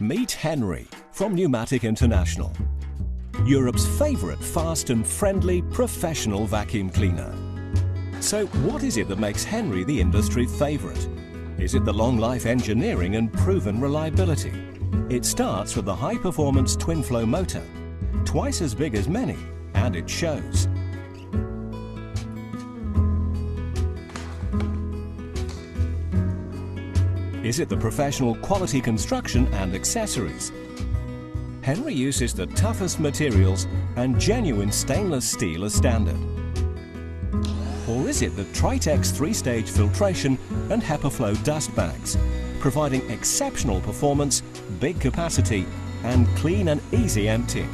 Meet Henry from Numatic International, Europe's favourite fast and friendly professional vacuum cleaner. So what is it that makes Henry the industry favourite? Is it the long-life engineering and proven reliability? It starts with the high-performance twin-flow motor, twice as big as many, and it shows. Is it the professional quality construction and accessories? Henry uses the toughest materials and genuine stainless steel as standard. Or is it the Tritex 3-stage filtration and HEPA flow dust bags, providing exceptional performance, big capacity and clean and easy emptying?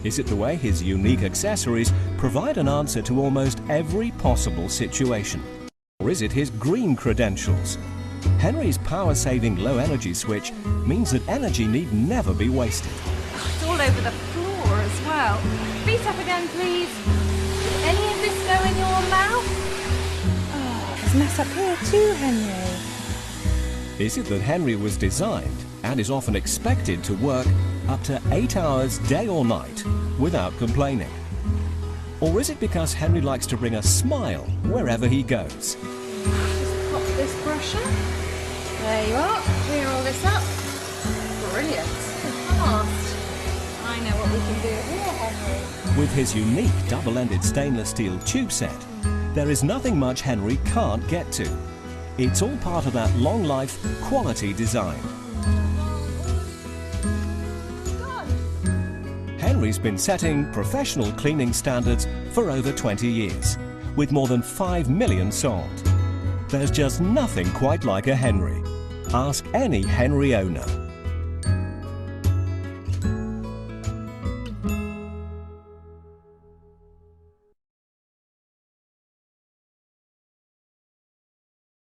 Is it the way his unique accessories provide an answer to almost every possible situation? Or is it his green credentials? Henry's power-saving low-energy switch means that energy need never be wasted. It's all over the floor as well. Feet up again, please. Did any of this go in your mouth? Oh, there's a mess up here too, Henry. Is it that Henry was designed and is often expected to work up to 8 hours day or night without complaining? Or is it because Henry likes to bring a smile wherever he goes? Just pop this brusher. There you are. Clear all this up. Brilliant. Fast. I know what we can do here, Henry. With his unique double-ended stainless steel tube set, there is nothing much Henry can't get to. It's all part of that long-life quality design. Henry's been setting professional cleaning standards for over 20 years, with more than 5 million sold. There's just nothing quite like a Henry. Ask any Henry owner.